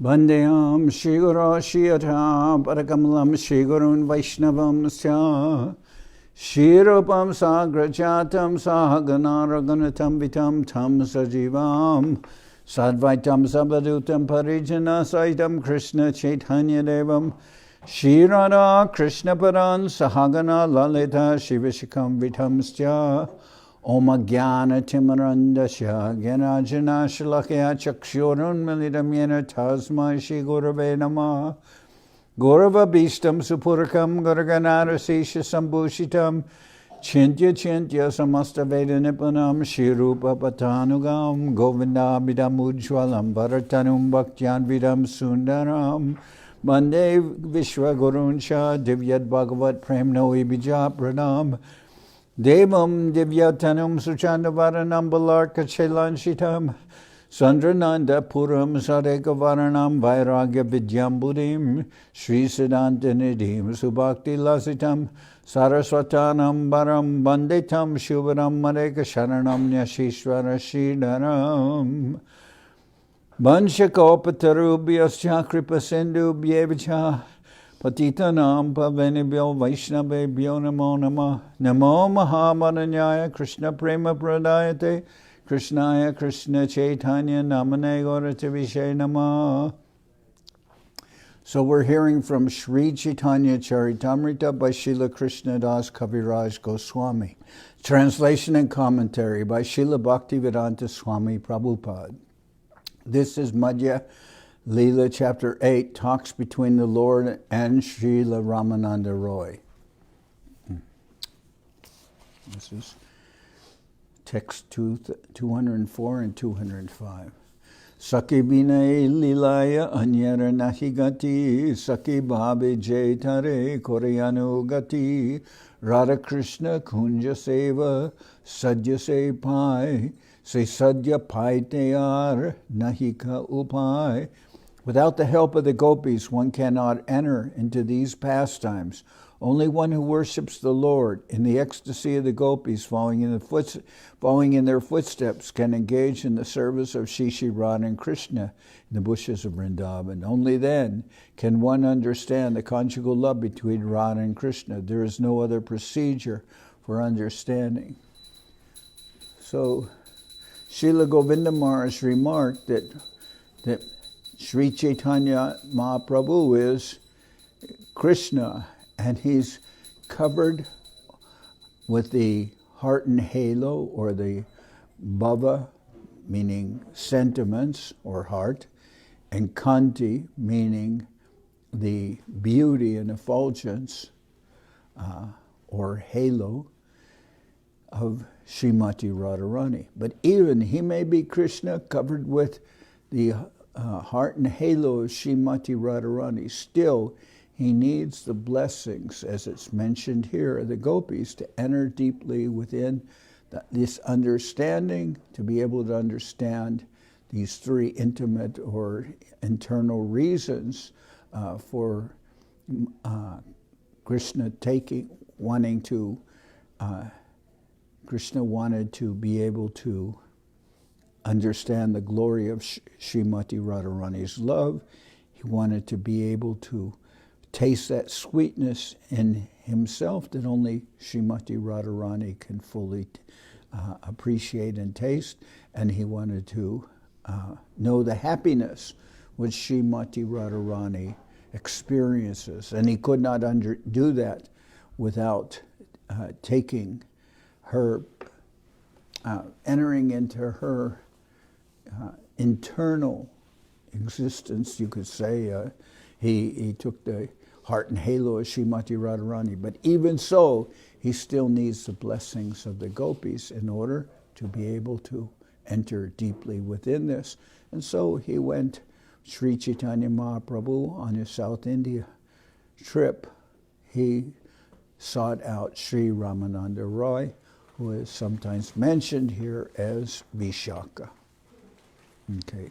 Bandeyam Shri Guru Shiyata Parakamalam Shri Gurun Vaishnavam Sya Shri Rupam Sagrajatam Sahagana Raghunatam Vitam Tam Sajivam Sadvaitam Sabadutam Parijana Saitam Krishna Chaitanya Devam Shri Radha Krishna Paran Sahagana Lalita Shivashikam Vitam Sya Om Jnana Timarandasya Gyanajana Shalakya Chakshurun Milidam Yena Tasmai Shri Gurave Namah Gaurava Bhistam Supurakam Garaganarasisha Sambhushitam Chintya Chintya Samasta Veda Nipanam Shri Rupa Patanugam Govinda Bidam Ujwalam Bharatanum Bhaktyan Vidam Sundaram Bande Vishwa Guruncha Divyad Bhagavat Prem Noi Bija Pranam Devam Divyatanum Suchandavaranam Balarka Chelanchitam Sandrananda Puram Sadekavaranam Vairagya Vidyambudim Sri Siddhantanidhim Subhakti Lasitam Saraswatanam Baram Banditam Shubharam Mareka Sharanam Nyashishvara Shridaram Vanshakopatarubyascha Kripasindubhyevacha Patitanam Pavenibhyo Vaishnavebhyo Namo Namah Namo Mahamananyaya Krishna Prema Pradayate Krishnaya Krishna Chaitanya Namane Gauratavishe Namah. So we're hearing from Sri Chaitanya Charitamrita by Srila Krishnadas Kaviraj Goswami. Translation and commentary by Srila Bhaktivedanta Swami Prabhupada. This is Madhya-lila chapter 8, talks between the Lord and Srila Ramananda Raya. This is text 204 and 205. Saki binay lilaya anyara nahi gati, Saki bhabe jetare koryanu gati, Radha Krishna kunja seva, sadya se pai, Se sadya pai teyar nahi ka upai. Without the help of the gopis, one cannot enter into these pastimes. Only one who worships the Lord in the ecstasy of the gopis, following in their footsteps, can engage in the service of Shri Radha and Krishna in the bushes of Vrindavan. Only then can one understand the conjugal love between Radha and Krishna. There is no other procedure for understanding. So, Srila Govinda Maharaj remarked that Sri Chaitanya Mahaprabhu is Krishna, and he's covered with the heart and halo, or the bhava, meaning sentiments or heart, and kanti, meaning the beauty and effulgence, or halo, of Srimati Radharani. But even he may be Krishna covered with the heart and halo of Srimati Radharani, still he needs the blessings, as it's mentioned here, of the gopis to enter deeply within this understanding, to be able to understand these three intimate or internal reasons for Krishna Krishna wanted to be able to understand the glory of Srimati Radharani's love. He wanted to be able to taste that sweetness in himself that only Srimati Radharani can fully appreciate and taste. And he wanted to know the happiness which Srimati Radharani experiences. And he could not do that without taking her, entering into her internal existence, you could say. He took the heart and halo of Srimati Radharani, but even so, he still needs the blessings of the gopis in order to be able to enter deeply within this. And so he went, Sri Chaitanya Mahaprabhu, on his South India trip, he sought out Sri Ramananda Raya, who is sometimes mentioned here as Vishaka. Okay.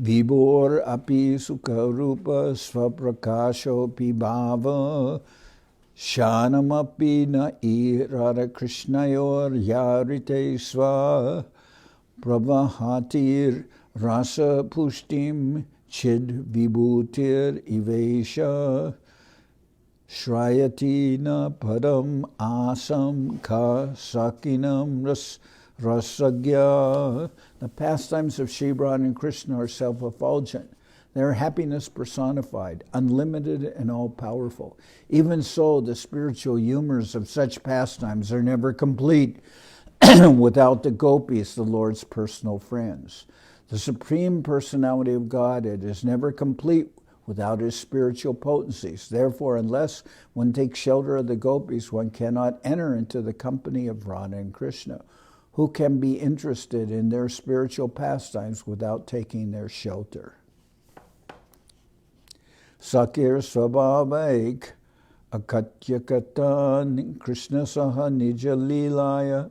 Vibhor api sukha rupa svaprakasho pi bhava Shanam api na i Radha Krishnayor yarite sva Pravahatir rasa pushtim chid vibhutir ivesha Shrayatina padam asam ka sakinam rasagya. The pastimes of Sri Radha and Krishna are self-effulgent. They are happiness personified, unlimited and all-powerful. Even so, the spiritual humors of such pastimes are never complete without the gopis, the Lord's personal friends. The Supreme Personality of Godhead is never complete without his spiritual potencies. Therefore, unless one takes shelter of the gopis, one cannot enter into the company of Radha and Krishna. Who can be interested in their spiritual pastimes without taking their shelter? Sakir Swabhavaik Akatyakatan Krishna Saha Nija Lilaya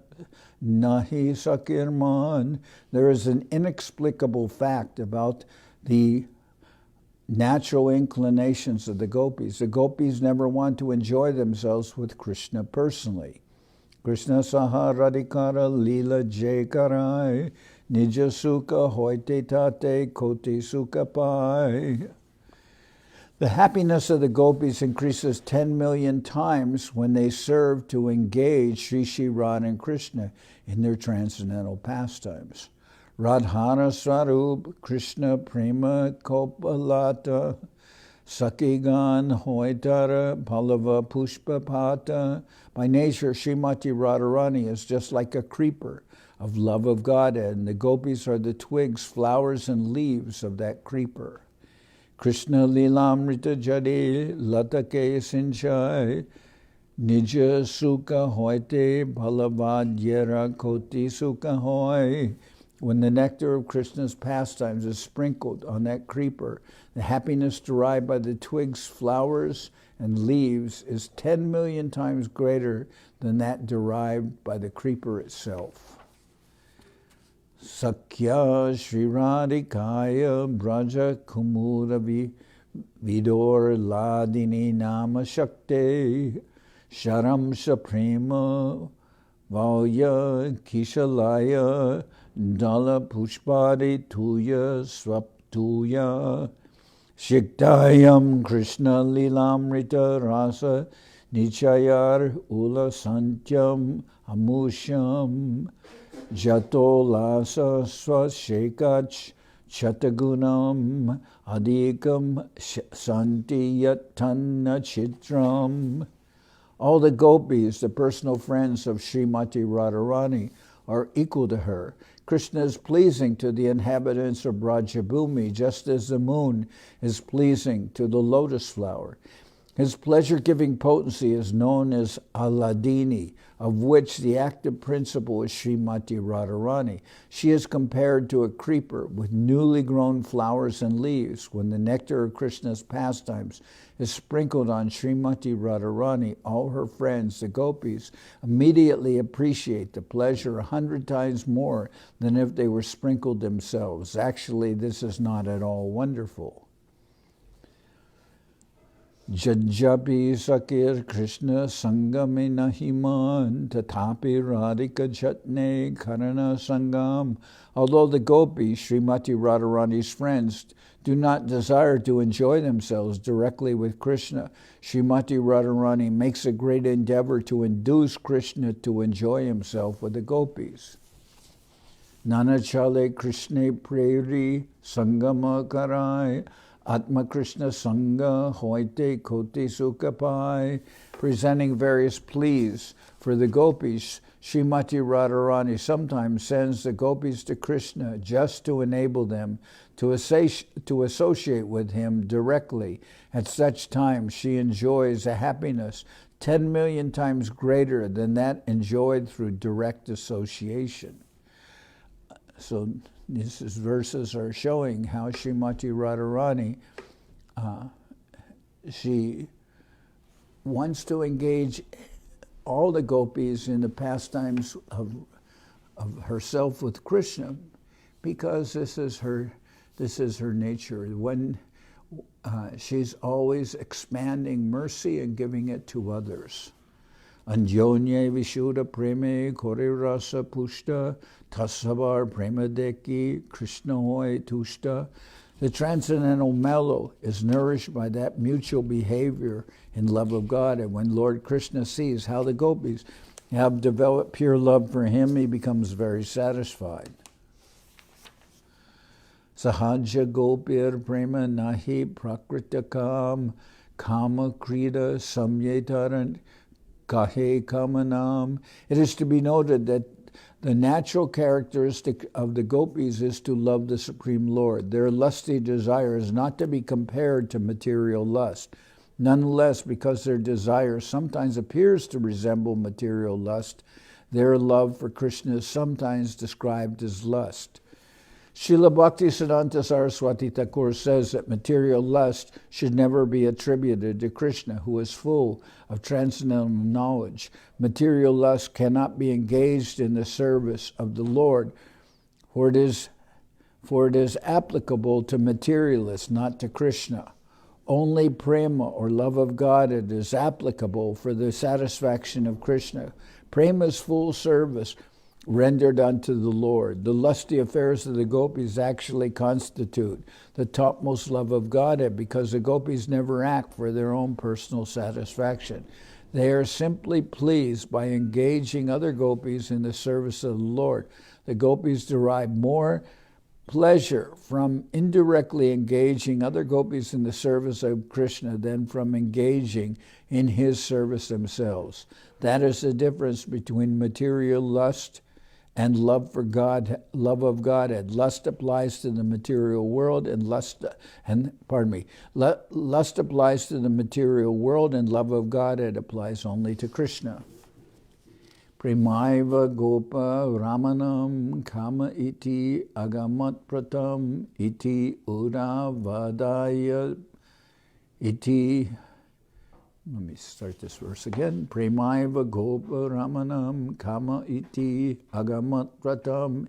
Nahi Sakirman. There is an inexplicable fact about the natural inclinations of the gopis. The gopis never want to enjoy themselves with Krishna personally. Krishna Saha Radhikara Lila Jekarai Nija Sukha Hoite Tate Koti Sukha Pai. The happiness of the gopis increases 10 million times when they serve to engage Sri Radha and Krishna in their transcendental pastimes. Radhana Swarup Krishna Prema Kopalata Sakigan Hoitara Palava Pushpapata. By nature, Srimati Radharani is just like a creeper of love of Godhead, and the gopis are the twigs, flowers, and leaves of that creeper. Krishna Lilamrita Jade Latake Sinchai Nija Sukha Hoite Balavadyera Koti Sukha Hoi. When the nectar of Krishna's pastimes is sprinkled on that creeper, the happiness derived by the twigs, flowers, and leaves is 10 million times greater than that derived by the creeper itself. Sakya Shri Radhikaya Braja Kumura Vidor Ladini Nama Shakti Sharam Shaprema Valya Kishalaya Dala Pushpadi Tuya Swaptuya Shiktayam Krishna Lilamrita Rasa Nichayar Ula Santyam Amusham Jato Lasa Swashekach Chatagunam Adikam Santi Yatanna Chitram. All the gopis, the personal friends of Srimati Radharani, are equal to her. Krishna is pleasing to the inhabitants of Brajabhumi, just as the moon is pleasing to the lotus flower. His pleasure-giving potency is known as Aladini, of which the active principle is Srimati Radharani. She is compared to a creeper with newly grown flowers and leaves. When the nectar of Krishna's pastimes is sprinkled on Srimati Radharani, all her friends, the gopis, immediately appreciate the pleasure 100 times more than if they were sprinkled themselves. Actually, this is not at all wonderful. Jajapi Sakir Krishna Sangame Nahiman Tatapi Radhika Chatne Karana Sangam. Although the gopis, Srimati Radharani's friends, do not desire to enjoy themselves directly with Krishna, Srimati Radharani makes a great endeavor to induce Krishna to enjoy himself with the gopis. Nanachale Krishna Preri Sangama Karai Atma Krishna Sangha Hoite Koti Sukhapai. Presenting various pleas for the gopis, Srimati Radharani sometimes sends the gopis to Krishna just to enable them to associate with him directly. At such times, she enjoys a happiness 10 million times greater than that enjoyed through direct association. So these verses are showing how Srimati Radharani, she wants to engage all the gopis in the pastimes of herself with Krishna, because this is her nature. When she's always expanding mercy and giving it to others. Anjonye Vishuddha Preme Kore Rasa Pushta Tasavar Prema Deki Krishna Hoy Tushta. The transcendental mellow is nourished by that mutual behavior in love of God. And when Lord Krishna sees how the gopis have developed pure love for him, he becomes very satisfied. Sahaja Gopir Prema Nahi Prakritakam Kama Krida Samyetaran Kahe Kamanam. It is to be noted that the natural characteristic of the gopis is to love the Supreme Lord. Their lusty desire is not to be compared to material lust. Nonetheless, because their desire sometimes appears to resemble material lust, their love for Krishna is sometimes described as lust. Srila Bhaktisiddhanta Saraswati Thakur says that material lust should never be attributed to Krishna, who is full of transcendental knowledge. Material lust cannot be engaged in the service of the Lord, for it is applicable to materialists, not to Krishna. Only prema, or love of God, it is applicable for the satisfaction of Krishna. Prema's full service rendered unto the Lord. The lusty affairs of the gopis actually constitute the topmost love of Godhead, because the gopis never act for their own personal satisfaction. They are simply pleased by engaging other gopis in the service of the Lord. The gopis derive more pleasure from indirectly engaging other gopis in the service of Krishna than from engaging in his service themselves. That is the difference between material lust and love for God, love of Godhead. Lust applies to the material world, and lust applies to the material world, and love of Godhead applies only to Krishna. Premaiva Gopa Ramanam Kama iti agamat pratam iti ura vadaya iti. Let me start this verse again. Premaiva Gopa Ramanam Kama iti agamat pratam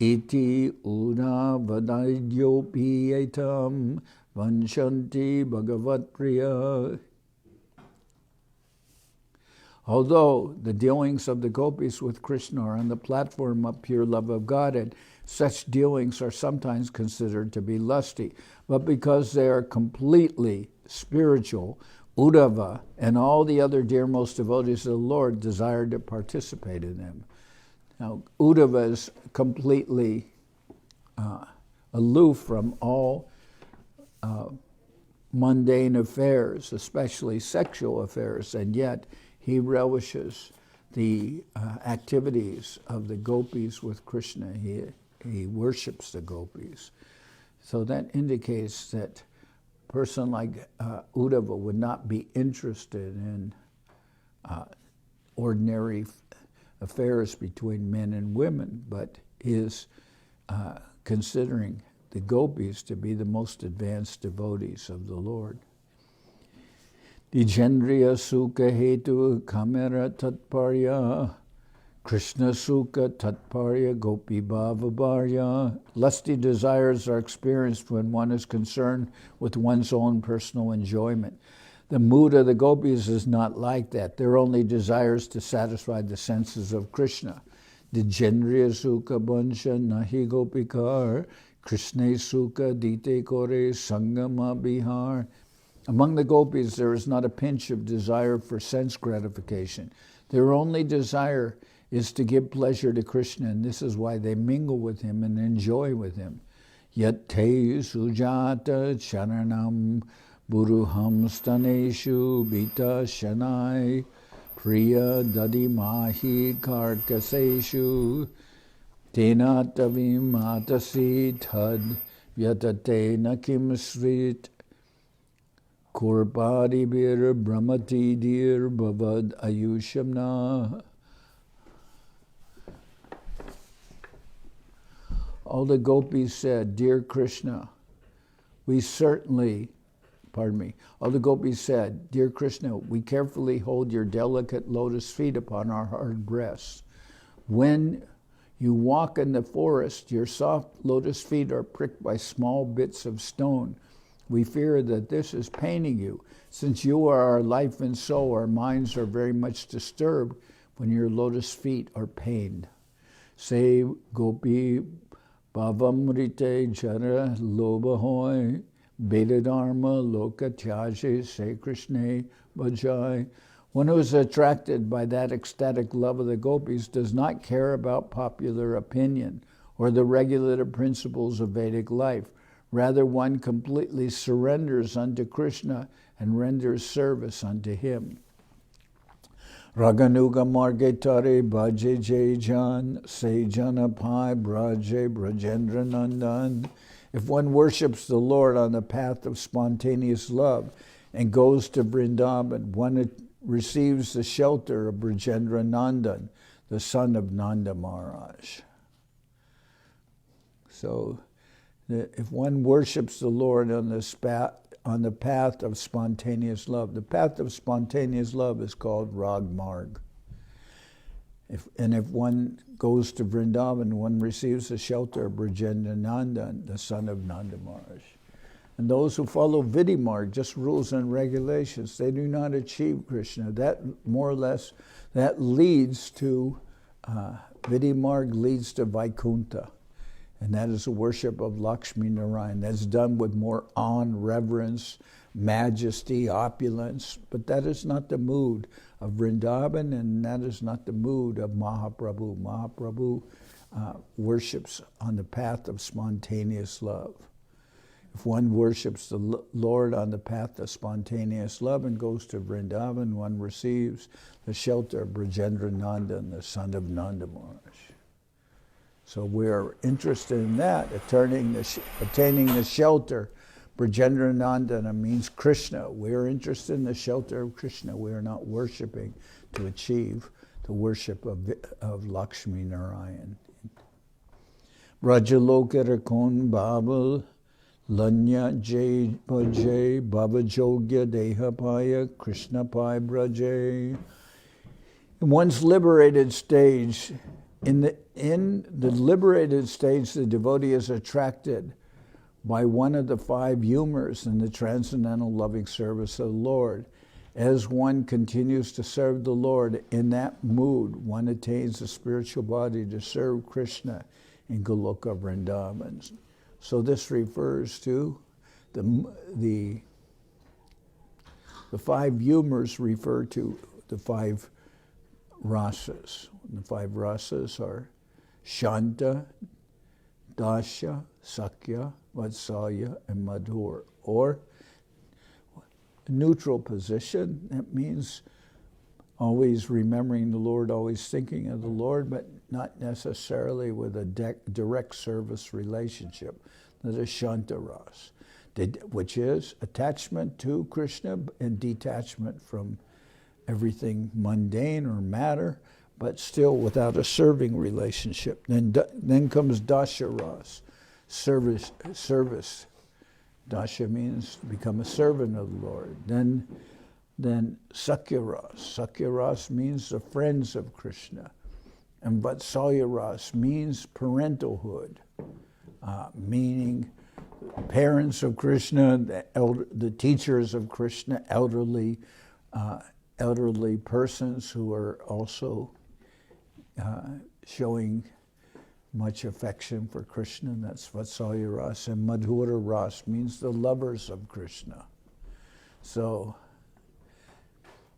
iti ura vadayyopi etam vanshanti bhagavat priya. Although the dealings of the gopis with Krishna are on the platform of pure love of Godhead, such dealings are sometimes considered to be lusty. But because they are completely spiritual, Uddhava and all the other dearmost devotees of the Lord desire to participate in them. Now, Uddhava is completely aloof from all mundane affairs, especially sexual affairs, and yet he relishes the activities of the gopis with Krishna. He worships the gopis. So that indicates that a person like Uddhava would not be interested in ordinary affairs between men and women, but is considering the gopis to be the most advanced devotees of the Lord. Dijendriya Sukha Hetu Kamera Tatparya Krishna Sukha Tatparya Gopi Bhava Bharya. Lusty desires are experienced when one is concerned with one's own personal enjoyment. The mood of the gopis is not like that. Their only desire is to satisfy the senses of Krishna. Dijendriya Sukha Bansha Nahi Gopikar Krishna Sukha Dite Kore Sangama Bihar. Among the gopis, there is not a pinch of desire for sense gratification. Their only desire is to give pleasure to Krishna, and this is why they mingle with him and enjoy with him. Yat te sujata charanam buruham staneshu bita shanai priya dadimahi karkaseshu tenatavim atasi tad vyatate nakim srit Kurbadi bir brahmati dir bhavad ayushamna. All the gopis said, "Dear Krishna, all the gopis said, "Dear Krishna, we carefully hold your delicate lotus feet upon our hard breasts. When you walk in the forest, your soft lotus feet are pricked by small bits of stone. We fear that this is paining you. Since you are our life and soul, our minds are very much disturbed when your lotus feet are pained. Say Gopi Bhavamrite Jara Lobahoy Beta Dharma Loka Tyaji Say Krishna Bhajai. One who is attracted by that ecstatic love of the gopis does not care about popular opinion or the regulative principles of Vedic life. Rather, one completely surrenders unto Krishna and renders service unto him. Raganuga Margetare Bhaje Jai Jan Sejana Pai Braje Brajendra Nandan. If one worships the Lord on the path of spontaneous love and goes to Vrindavan, one receives the shelter of Brajendra Nandan, the son of Nanda Maharaj. So, if one worships the Lord on the path of spontaneous love, the path of spontaneous love is called Rag Marg. If one goes to Vrindavan, one receives the shelter of Brajendra Nandan, the son of Nanda Maharaj. And those who follow Vidyanagar, just rules and regulations, they do not achieve Krishna. That more or less, that leads to, Vidyanagar leads to Vaikuntha. And that is the worship of Lakshmi Narayan. That's done with more awe, reverence, majesty, opulence. But that is not the mood of Vrindavan, and that is not the mood of Mahaprabhu. Mahaprabhu worships on the path of spontaneous love. If one worships the Lord on the path of spontaneous love and goes to Vrindavan, one receives the shelter of Brajendra Nandan, the son of Nanda Maharaj. So we're interested in that, attaining the shelter. Brajendra Nandana means Krishna. We're interested in the shelter of Krishna. We are not worshiping to achieve the worship of Lakshmi Narayan. Brajalokarakon Babal Lanya Jay Bhajay Baba Jogya Dehapaya Krishna Pai Brajay. In one's liberated stage, in the liberated stage, the devotee is attracted by one of the five humors in the transcendental loving service of the Lord. As one continues to serve the Lord in that mood, one attains the spiritual body to serve Krishna in Goloka Vrindavan. So this refers to the five humors refer to the five rasas. The five rasas are Shanta, Dasha, Sakya, Vatsalya, and Madhur. Or neutral position, that means always remembering the Lord, always thinking of the Lord, but not necessarily with a direct service relationship. That is Shanta ras, which is attachment to Krishna and detachment from everything mundane or matter, but still without a serving relationship. Then comes Dasha ras, service. Dasha means become a servant of the Lord. Then Sakya ras. Sakya ras means the friends of Krishna. And Vatsalya ras means parentalhood, meaning parents of Krishna, the teachers of Krishna, elderly persons who are also showing much affection for Krishna. That's Vatsalya ras. And Madhura ras means the lovers of Krishna. So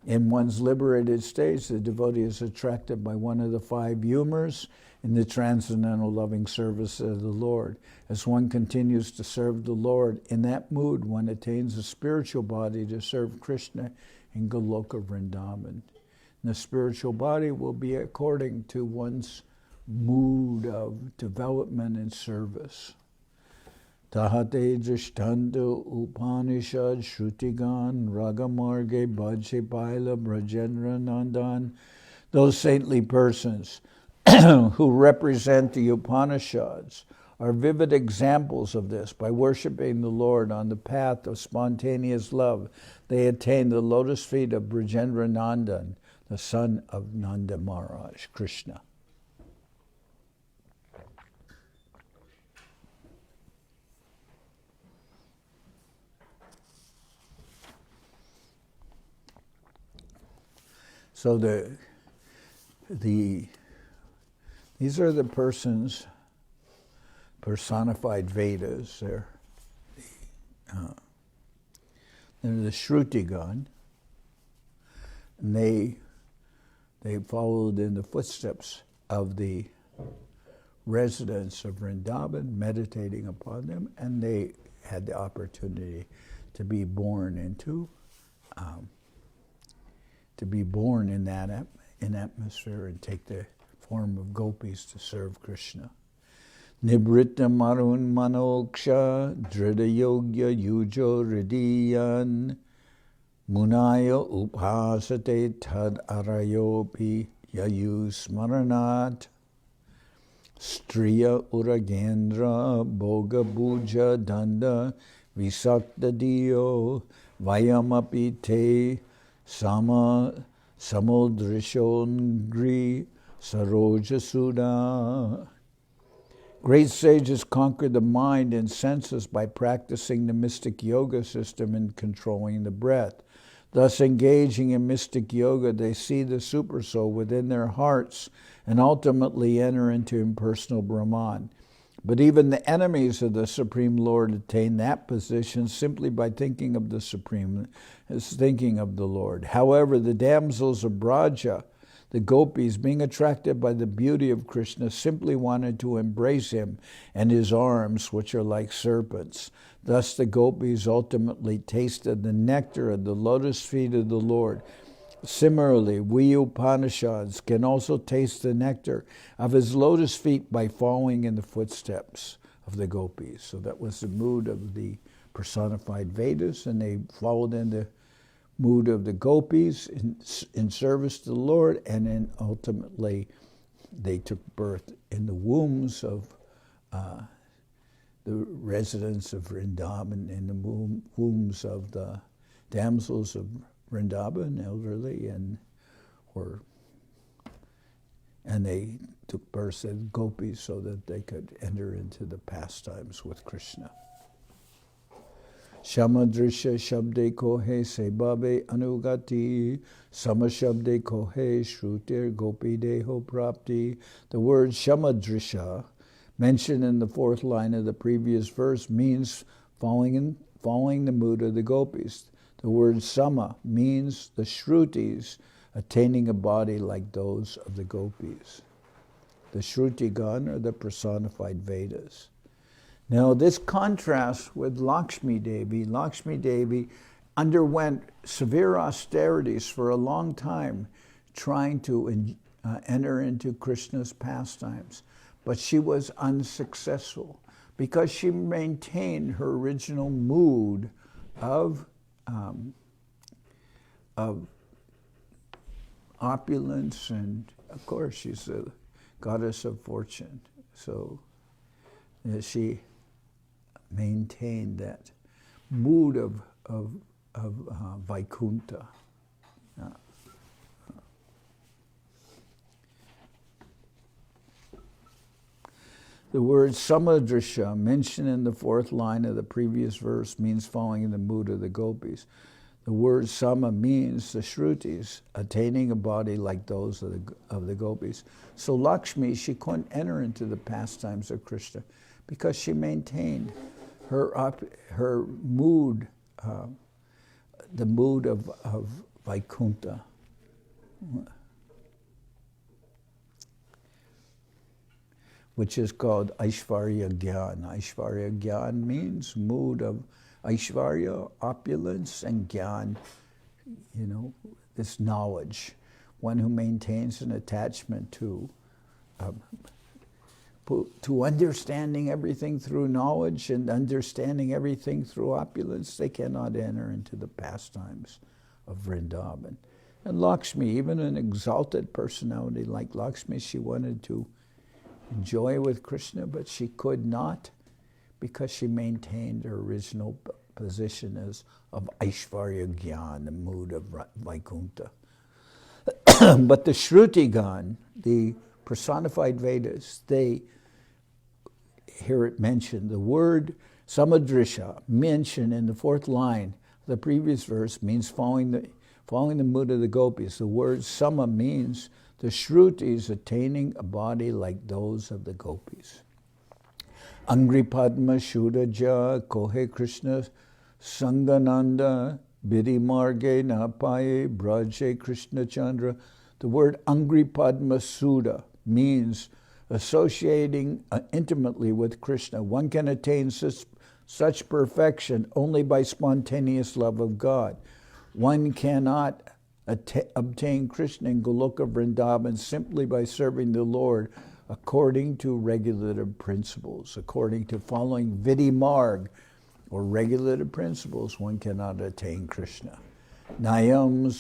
in one's liberated stage, the devotee is attracted by one of the five humors in the transcendental loving service of the Lord. As one continues to serve the Lord, in that mood, one attains a spiritual body to serve Krishna in Goloka Vrindavan. And the spiritual body will be according to one's mood of development and service. Tahate Drishtanda Upanishad Shrutigan Ragamarge Bhaje Paila Brajendra Nandan. Those saintly persons who represent the Upanishads are vivid examples of this. By worshiping the Lord on the path of spontaneous love, they attain the lotus feet of Brajendra Nandan, the son of Nanda Maharaj, Krishna. So these are the persons, personified Vedas. They're the Shrutigan, and they followed in the footsteps of the residents of Vrindavan, meditating upon them, and they had the opportunity to be born into, in that atmosphere and take the form of gopis to serve Krishna. Nibrita marun manoksha drida yogya yujo ridiyan munaya uphasate tad arayopi yayu smaranat striya uragendra boga buja danda visakta diyo vayamapi te samudrishongri saroja sudha. Great sages conquer the mind and senses by practicing the mystic yoga system and controlling the breath. Thus, engaging in mystic yoga, they see the supersoul within their hearts and ultimately enter into impersonal Brahman. But even the enemies of the Supreme Lord attain that position simply by thinking of the Supreme as thinking of the Lord. However, the damsels of Braja, the gopis, being attracted by the beauty of Krishna, simply wanted to embrace him and his arms, which are like serpents. Thus the gopis ultimately tasted the nectar of the lotus feet of the Lord. Similarly, we Upanishads can also taste the nectar of his lotus feet by following in the footsteps of the gopis. So that was the mood of the personified Vedas, and they followed in the mood of the gopis in service to the Lord, and then ultimately they took birth in the wombs of the residents of Vrindavan, in the wombs of the damsels of Vrindavan, elderly, and they took birth as gopis so that they could enter into the pastimes with Krishna. Shamadrisha shabde kohe sebabe anugati samashabde kohe shrutir gopi deho prapti. The word shamadrisha, mentioned in the fourth line of the previous verse, means following the mood of the gopis. The word sama means the shrutis attaining a body like those of the gopis. The Shrutigan are the personified Vedas. Now, this contrasts with Lakshmi Devi. Lakshmi Devi underwent severe austerities for a long time, trying to enter into Krishna's pastimes. But she was unsuccessful because she maintained her original mood of opulence, and of course she's a goddess of fortune. So she maintained that mood of Vaikuntha. The word samadrisha, mentioned in the fourth line of the previous verse, means following in the mood of the gopis. The word sama means the shrutis, attaining a body like those of the gopis. So Lakshmi, she couldn't enter into the pastimes of Krishna because she maintained her mood, the mood of Vaikuntha. Which is called Aishvarya Gyan. Aishvarya Gyan means mood of Aishvarya, opulence, and Gyan, this knowledge. One who maintains an attachment to understanding everything through knowledge and understanding everything through opulence. They cannot enter into the pastimes of Vrindavan. And Lakshmi, even an exalted personality like Lakshmi, she wanted to enjoy with Krishna, but she could not because she maintained her original position as of Aishvarya Gyan, the mood of Vaikuntha. But the Shrutigan, the personified Vedas, they hear it mentioned. The word samadrisha, mentioned in the fourth line of the previous verse, means following following the mood of the gopis. The word sama means the Shrutis attaining a body like those of the gopis. Angri Padma Shudaja Kohe Krishna Sangananda Bidi Marge Napaye Braje Krishna Chandra. The word Angri Padma Sudha means associating intimately with Krishna. One can attain such perfection only by spontaneous love of God. One cannot obtain Krishna in Goloka Vrindavan simply by serving the Lord according to regulative principles. According to following Vidhi Marg, or regulative principles, one cannot attain Krishna. Nayam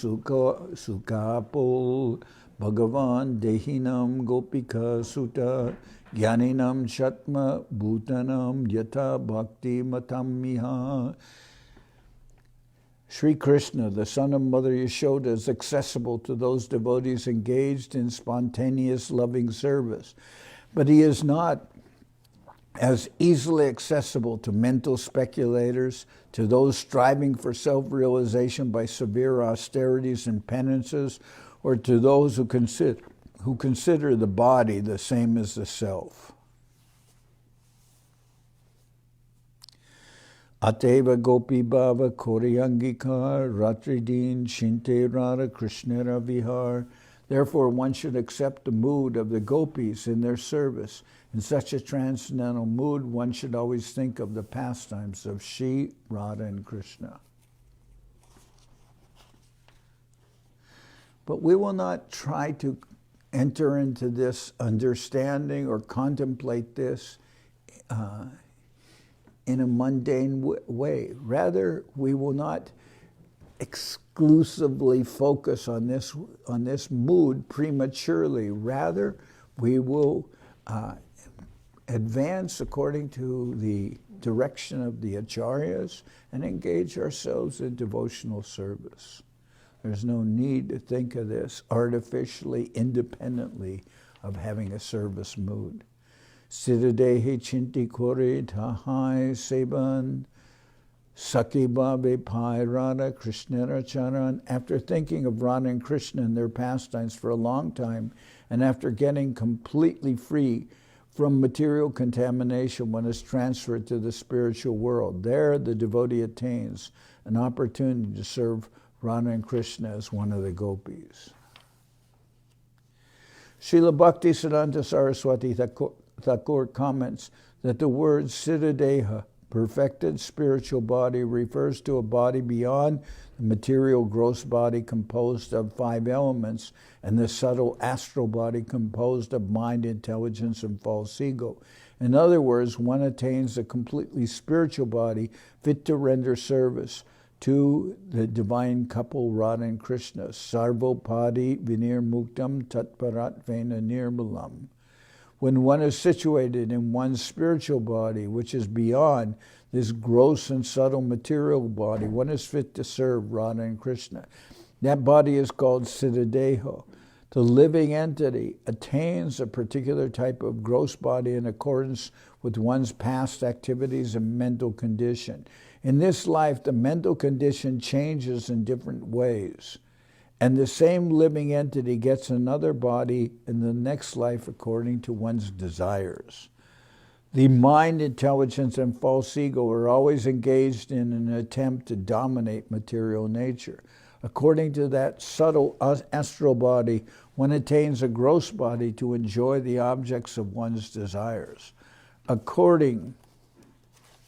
Sukapo Bhagavan Dehinam Gopika Sutta Gyaninam Shatma Bhutanam Yata Bhakti Matamiha. Sri Krishna, the son of Mother Yashoda, is accessible to those devotees engaged in spontaneous loving service, but he is not as easily accessible to mental speculators, to those striving for self-realization by severe austerities and penances, or to those who consider the body the same as the self. Ateva Gopi Bhava Koryangikar Ratridin Shinte Radha Krishnara Vihar. Therefore, one should accept the mood of the gopis in their service. In such a transcendental mood, one should always think of the pastimes of Shri, Radha, and Krishna. But we will not try to enter into this understanding or contemplate this in a mundane way. Rather, we will not exclusively focus on this mood prematurely. Rather, we will advance according to the direction of the acharyas and engage ourselves in devotional service. There's no need to think of this artificially, independently of having a service mood. Siddhadehi Chinti Kore Tahai Seban Saki Babe Pai Radha Krishnara Charan. After thinking of Radha and Krishna and their pastimes for a long time, and after getting completely free from material contamination, one is transferred to the spiritual world. There, the devotee attains an opportunity to serve Radha and Krishna as one of the gopis. Srila Bhakti Siddhanta Saraswati Thakur comments that the word Siddhadeha, perfected spiritual body, refers to a body beyond the material gross body composed of 5 elements and the subtle astral body composed of mind, intelligence, and false ego. In other words, one attains a completely spiritual body fit to render service to the divine couple Radha and Krishna. Sarvopadi vinir muktam tatparat vena nirmalam. When one is situated in one's spiritual body, which is beyond this gross and subtle material body, one is fit to serve Radha and Krishna. That body is called Siddhadeha. The living entity attains a particular type of gross body in accordance with one's past activities and mental condition. In this life, the mental condition changes in different ways. And the same living entity gets another body in the next life according to one's desires. The mind, intelligence, and false ego are always engaged in an attempt to dominate material nature. According to that subtle astral body, one attains a gross body to enjoy the objects of one's desires. According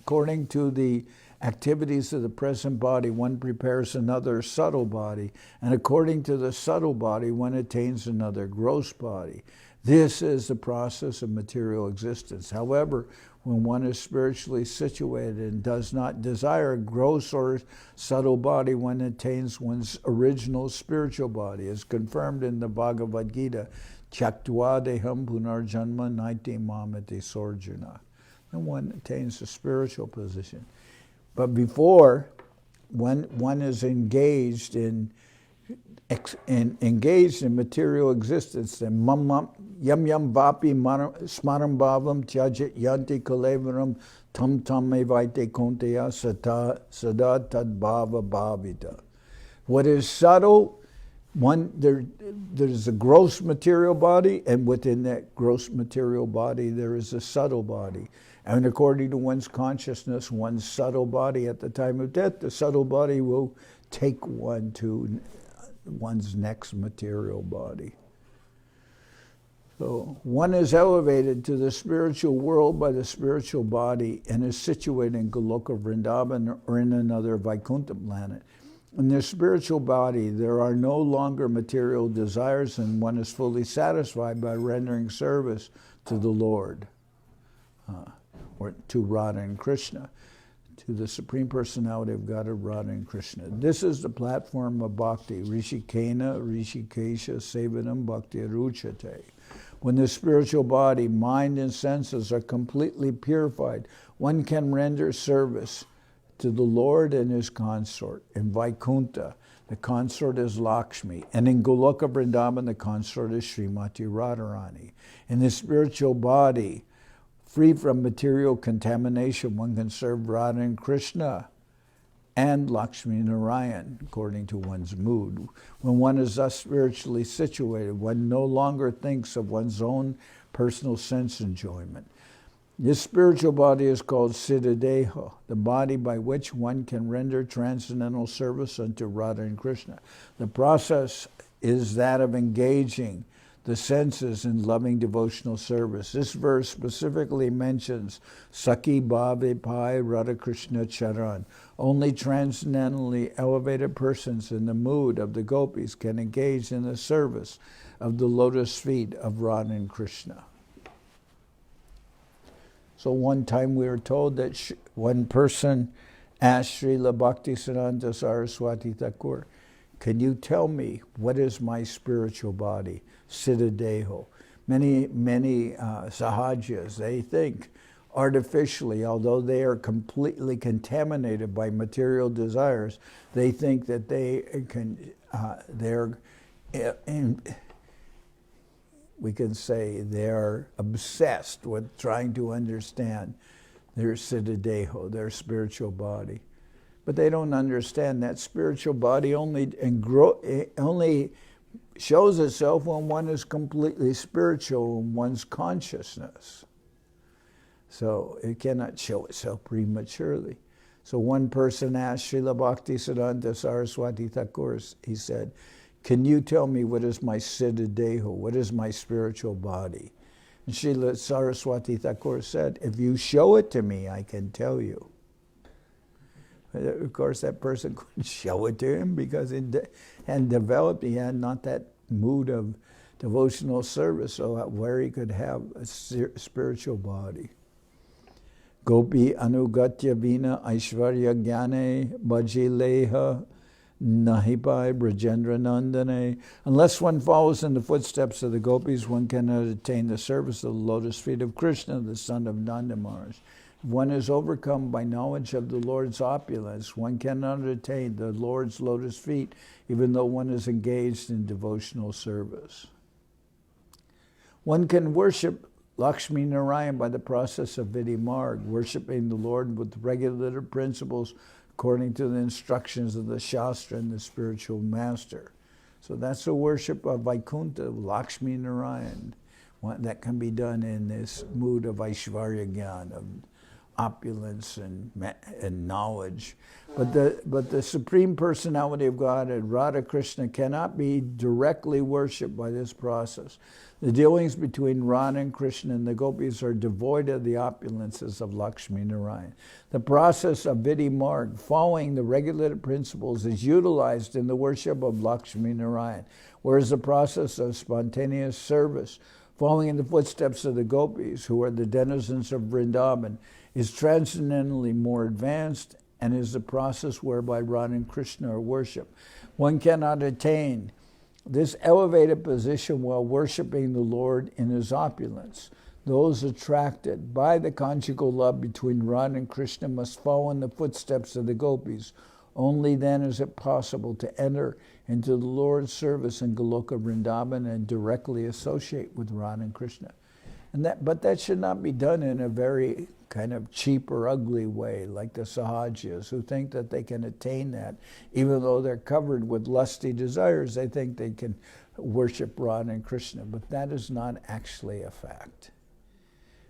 to the activities of the present body, one prepares another subtle body, and according to the subtle body, one attains another gross body. This is the process of material existence. However, when one is spiritually situated and does not desire a gross or subtle body, one attains one's original spiritual body, as confirmed in the Bhagavad Gita, Chaktva deham punarjanma naiti mamati sorjuna. And one attains a spiritual position. But before one is engaged in material existence, then yam yam vapi smaram bhavam tyajit yanti kalevaram tam tam evaite konteya sada tad bhava bhavita. What is subtle, there's a gross material body, and within that gross material body there is a subtle body. And according to one's consciousness, one's subtle body at the time of death, the subtle body will take one to one's next material body. So one is elevated to the spiritual world by the spiritual body and is situated in Goloka Vrindavan or in another Vaikuntha planet. In their spiritual body, there are no longer material desires, and one is fully satisfied by rendering service to the Lord, or to Radha and Krishna, to the Supreme Personality of Godhead, Radha and Krishna. This is the platform of bhakti, Rishikena, Rishikesha, Sevanam, Bhakti Aruchate. When the spiritual body, mind, and senses are completely purified, one can render service to the Lord and his consort. In Vaikuntha, the consort is Lakshmi, and in Goloka Vrindavan, the consort is Srimati Radharani. In the spiritual body, free from material contamination, one can serve Radha and Krishna and Lakshmi Narayan, according to one's mood. When one is thus spiritually situated, one no longer thinks of one's own personal sense enjoyment. This spiritual body is called Siddhadeha, the body by which one can render transcendental service unto Radha and Krishna. The process is that of engaging the senses in loving devotional service. This verse specifically mentions Sakhi Bhave Pai Radha Krishna Charan. Only transcendently elevated persons in the mood of the gopis can engage in the service of the lotus feet of Radha and Krishna. So one time we were told that one person asked Srila Bhaktisiddhanta Saraswati Thakur, can you tell me what is my spiritual body? Siddhadeho. Many sahajas, they think artificially, although they are completely contaminated by material desires, they think that we can say they're obsessed with trying to understand their Siddhadeho, their spiritual body. But they don't understand that spiritual body only shows itself when one is completely spiritual in one's consciousness. So it cannot show itself prematurely. So one person asked Srila Bhaktisiddhanta Saraswati Thakur, he said, can you tell me what is my Siddhadeho, what is my spiritual body? And Srila Saraswati Thakur said, if you show it to me, I can tell you. Of course, that person couldn't show it to him because he had developed, he had not that mood of devotional service, so where he could have a spiritual body. Gopi anugatya vina aishvarya jnane bhajileha nahipai brajendra nandane. Unless one follows in the footsteps of the gopis, one cannot attain the service of the lotus feet of Krishna, the son of Nanda Maharaj. If one is overcome by knowledge of the Lord's opulence, one cannot attain the Lord's lotus feet, even though one is engaged in devotional service. One can worship Lakshmi Narayan by the process of Vidyanagar, worshiping the Lord with regulative principles according to the instructions of the Shastra and the spiritual master. So that's a worship of Vaikuntha, Lakshmi Narayan. That can be done in this mood of Aishvarya Gyan, of opulence and knowledge. But the Supreme Personality of Godhead, Radha Krishna, cannot be directly worshipped by this process. The dealings between Radha and Krishna and the gopis are devoid of the opulences of Lakshmi Narayan. The process of Vidyanagar, following the regulative principles, is utilized in the worship of Lakshmi Narayan, whereas the process of spontaneous service, following in the footsteps of the gopis, who are the denizens of Vrindavan, is transcendently more advanced and is the process whereby Radha and Krishna are worshipped. One cannot attain this elevated position while worshiping the Lord in his opulence. Those attracted by the conjugal love between Radha and Krishna must follow in the footsteps of the gopis. Only then is it possible to enter into the Lord's service in Goloka Vrindavan and directly associate with Radha and Krishna. But that should not be done in a very kind of cheap or ugly way, like the Sahajas, who think that they can attain that. Even though they're covered with lusty desires, they think they can worship Radha and Krishna, but that is not actually a fact.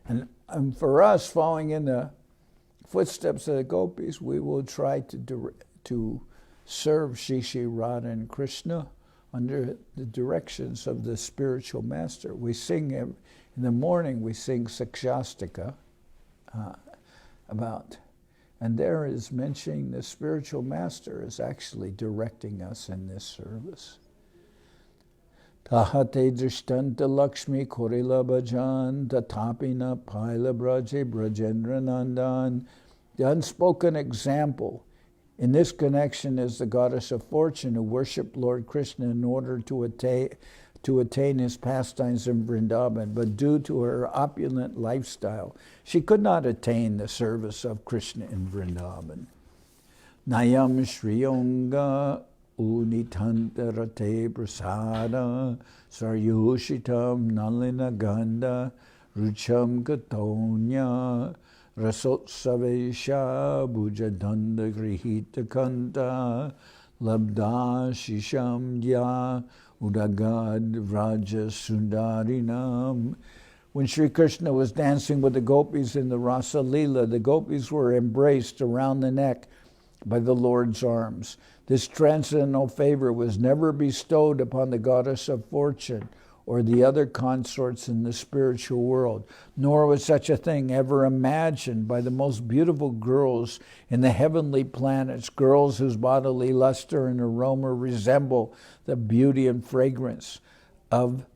And for us, following in the footsteps of the gopis, we will try to serve Shri Radha and Krishna under the directions of the spiritual master. We sing, in the morning we sing Sikshastika about, and there is mentioning the spiritual master is actually directing us in this service. Tahate drishtanta Lakshmi Korila Bhajan Tatapina Paila Braje Brajendra Nandan. The unspoken example in this connection is the goddess of fortune who worshipped Lord Krishna in order to attain his pastimes in Vrindavan, but due to her opulent lifestyle, she could not attain the service of Krishna in Vrindavan. Nayam Shriyonga Unitantarate Prasada Saryushitam Nalina Ganda Rucham Gatonya Rasotsavesha Bhujadanda Grihita Kanta Labda Shishamya Udagad Vraja Sundarinam. When Sri Krishna was dancing with the gopis in the Rasa-lila, the gopis were embraced around the neck by the Lord's arms. This transcendental favor was never bestowed upon the goddess of fortune or the other consorts in the spiritual world, nor was such a thing ever imagined by the most beautiful girls in the heavenly planets, girls whose bodily luster and aroma resemble the beauty and fragrance of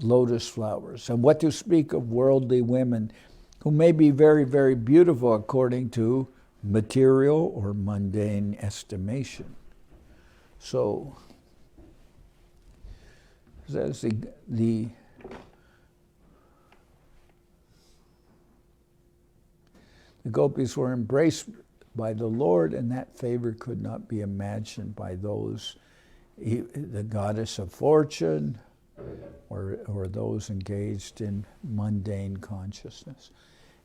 lotus flowers. And what to speak of worldly women who may be very, very beautiful according to material or mundane estimation. So, as the gopis were embraced by the Lord, and that favor could not be imagined by those, the goddess of fortune, or those engaged in mundane consciousness.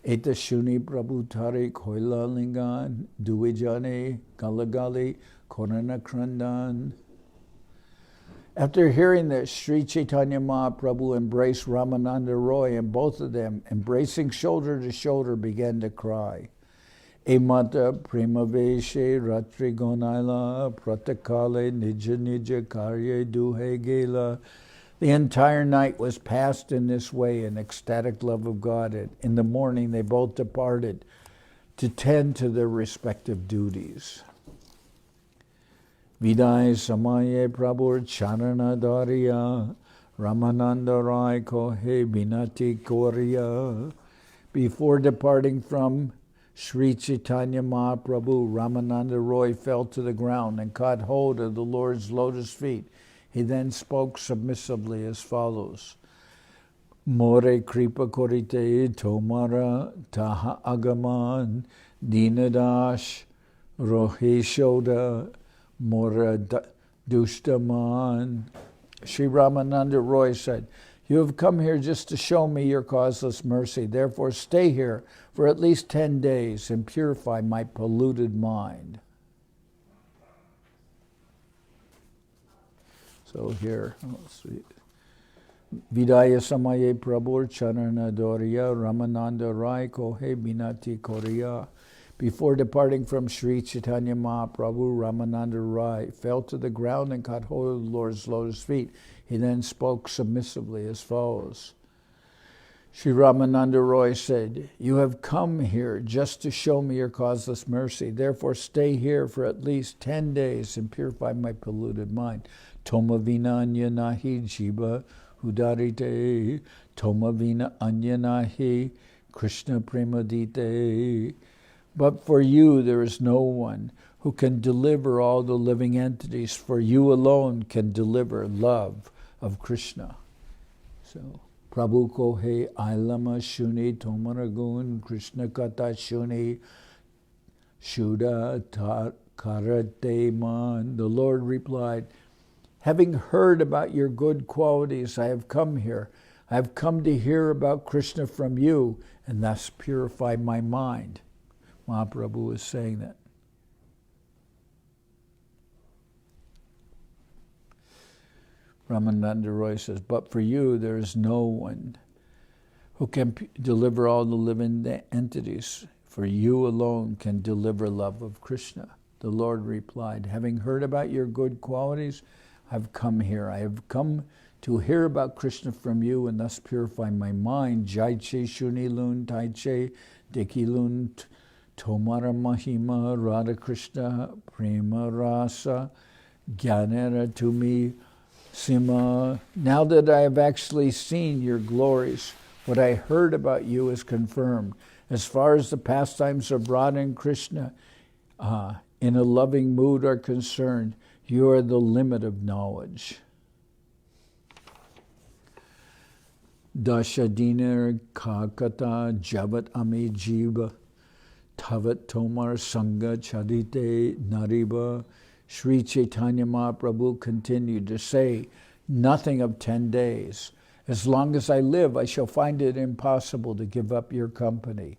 Eta shuni prabhu tari koila lingan, duwijane, galagali, korana krandan. After hearing that Sri Chaitanya Mahaprabhu embraced Ramananda Raya, and both of them, embracing shoulder to shoulder, began to cry. Emata premaveshe ratri gonaila pratakale nija nija karye duhe gela. The entire night was passed in this way in ecstatic love of God. And in the morning they both departed to tend to their respective duties. Vidai Samaye Prabhu Charana Dariya Ramananda Raya Kohe Binati Korea. Before departing from Sri Chaitanya Mahaprabhu, Ramananda Roy fell to the ground and caught hold of the Lord's lotus feet. He then spoke submissively as follows. More kripa korite tomara taha agaman dinadash roheshoda mora dushtaman. Sri Ramananda Roy said, "You have come here just to show me your causeless mercy. Therefore stay here for at least 10 days and purify my polluted mind." So here, let's see. Vidaya Samaye Prabhu Charana Doriya Ramananda Raya Kohe Binati Korea. Before departing from Sri Chaitanya Mahaprabhu, Ramananda Raya fell to the ground and caught hold of the Lord's lotus feet. He then spoke submissively as follows. Sri Ramananda Roy said, "You have come here just to show me your causeless mercy. Therefore stay here for at least 10 days and purify my polluted mind. Tomavina anya nahi jiva udarite, Tomavina anya nahi Krishna premadite. But for you there is no one who can deliver all the living entities, for you alone can deliver love of Krishna." So, Prabhu kohe ailama shuni tomaragun Krishna kata shuni shuda karate man. The Lord replied, "Having heard about your good qualities, I have come here. I have come to hear about Krishna from you and thus purify my mind. Mahaprabhu is saying that. Ramananda Raya says, but for you there is no one who can deliver all the living entities. For you alone can deliver love of Krishna. The Lord replied, having heard about your good qualities, I've come here. I have come to hear about Krishna from you and thus purify my mind. Jaiche Shunilun Taiche Dekilun Tomara Mahima Radha Krishna Prema Rasa Gyanera Tumi Sima. Now that I have actually seen your glories, what I heard about you is confirmed. As far as the pastimes of Radha and Krishna in a loving mood are concerned, you are the limit of knowledge. Dashadiner Kakata Javat Ami Jiva Tavat Tomar Sangha Charite Nariba. Sri Chaitanya Mahaprabhu continued to say, nothing of 10 days. As long as I live, I shall find it impossible to give up your company.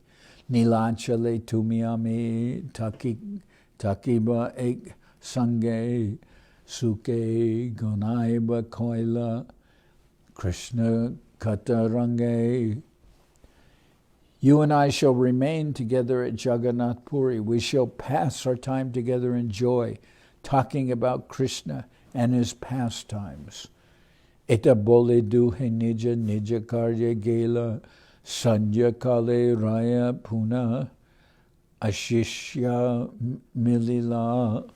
Nilanchale Tumiami Takiba Ek Sange Suke Gonaiba Koila Krishna Katarange. You and I shall remain together at Jagannath Puri. We shall pass our time together in joy, talking about Krishna and his pastimes. Eta bole duhe nija nija karya gela sanya kale raya puna ashishya milila.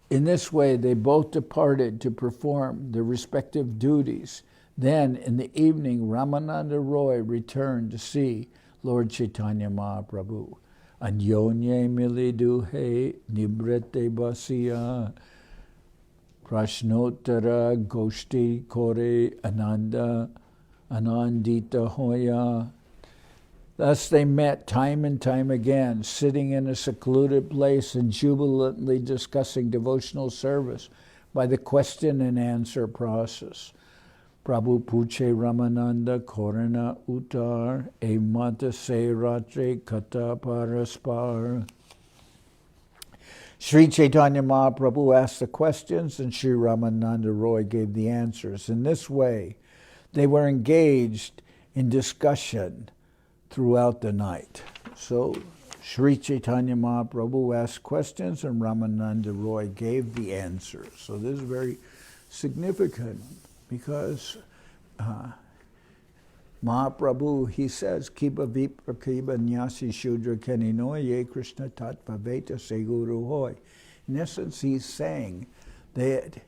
In this way, they both departed to perform their respective duties. Then, in the evening, Ramananda Raya returned to see Lord Chaitanya Mahaprabhu. Anyonye miliduhe nibrete basiya prashnotara goshti kore anandita hoya. Thus they met time and time again, sitting in a secluded place and jubilantly discussing devotional service by the question and answer process. Prabhu Puche Ramananda Korana Utar E Mata Se Ratre Kata Paraspar. Sri Chaitanya Mahaprabhu asked the questions and Sri Ramananda Raya gave the answers. In this way, they were engaged in discussion throughout the night. So Sri Chaitanya Mahaprabhu asked questions and Ramananda Raya gave the answers. So this is very significant because Mahaprabhu, he says, Kiba Vipra Kiba Nyasi Shudra Kanino Ye Krishna Tattva Veta Seguru Hoy. In essence, he's saying that,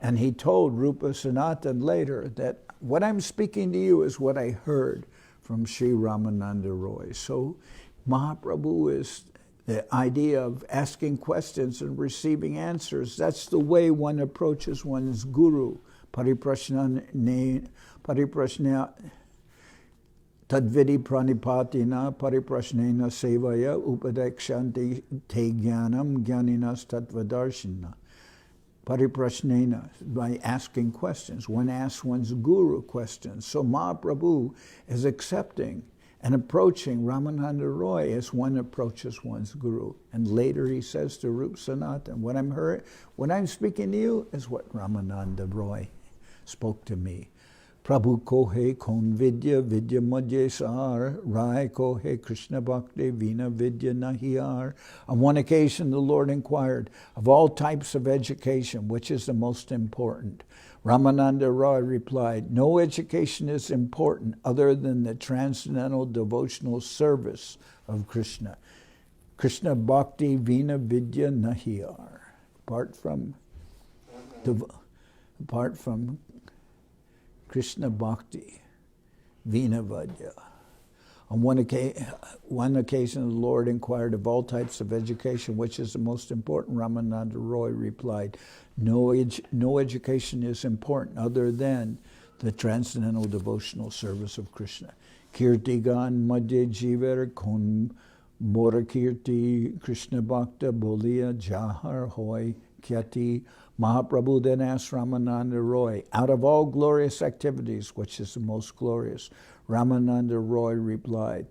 and he told Rupa Sanatan later that what I'm speaking to you is what I heard from Sri Ramananda Raya. So Mahaprabhu is the idea of asking questions and receiving answers. That's the way one approaches one's guru. Pariprashna tadvidi pranipatina pariprashnena sevaya upadekshanti te jnanam jnaninas tattvadarshina. Pariprashnena, by asking questions. One asks one's guru questions. So Mahaprabhu is accepting and approaching Ramananda Raya as one approaches one's guru. And later he says to Rupa Sanatan, what I'm speaking to you is what Ramananda Raya spoke to me. Prabhu kohe kon vidya madhye sar, rai kohe Krishna bhakti vina vidya nahiyar. On one occasion the Lord inquired, of all types of education, which is the most important? Ramananda Raya replied, no education is important other than the transcendental devotional service of Krishna. Krishna bhakti vina vidya nahiyar. Apart from Krishna Bhakti, Vina Vadya. On one occasion, the Lord inquired of all types of education, which is the most important? Ramananda Raya replied, no education is important other than the transcendental devotional service of Krishna. Kirtigan Madhya Jiver Kon Mora Kirti Krishna Bhakta Bolia Jahar Hoy Kyati Mahaprabhu then asked Ramananda Roy, out of all glorious activities, which is the most glorious? Ramananda Roy replied,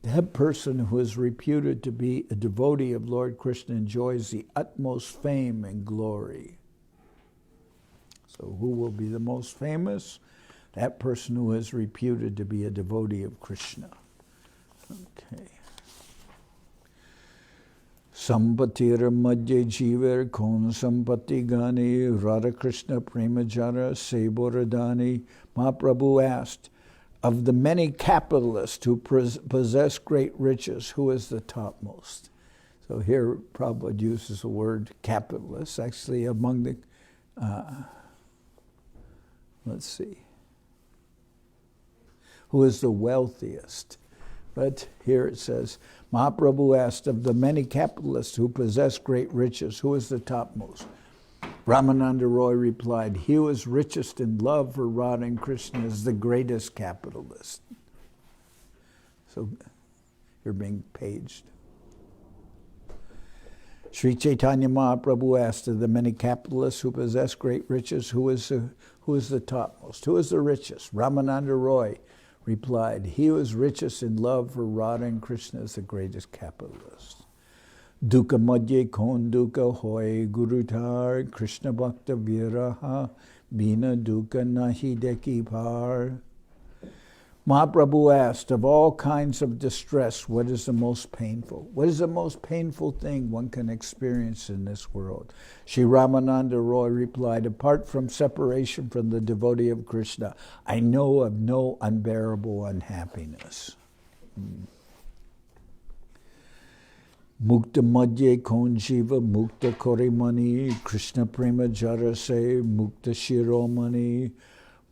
that person who is reputed to be a devotee of Lord Krishna enjoys the utmost fame and glory. So who will be the most famous? That person who is reputed to be a devotee of Krishna. Okay. Sampatir madhye jiver kon sampati gani Radha Krishna premajara seboradani. Mahaprabhu asked, of the many capitalists who possess great riches, who is the topmost? So here Prabhupada uses the word capitalist. Actually among the, let's see, who is the wealthiest? But here it says, Mahaprabhu asked, of the many capitalists who possess great riches, who is the topmost? Ramananda Roy replied, he who is richest in love for Radha and Krishna is the greatest capitalist. So you're being paged. Sri Chaitanya Mahaprabhu asked, of the many capitalists who possess great riches, who is the topmost? Who is the richest? Ramananda Roy replied, he who is richest in love for Radha and Krishna is the greatest capitalist. Dukkha madhye kon dukkha hoy gurutar Krishna bhakta viraha bina dukkha nahi deki par. Mahaprabhu asked, of all kinds of distress, what is the most painful? What is the most painful thing one can experience in this world? Sri Ramananda Roy replied, apart from separation from the devotee of Krishna, I know of no unbearable unhappiness. Mukta madhye kon jiva mukta korimani Krishna prema jarase mukta shiromani.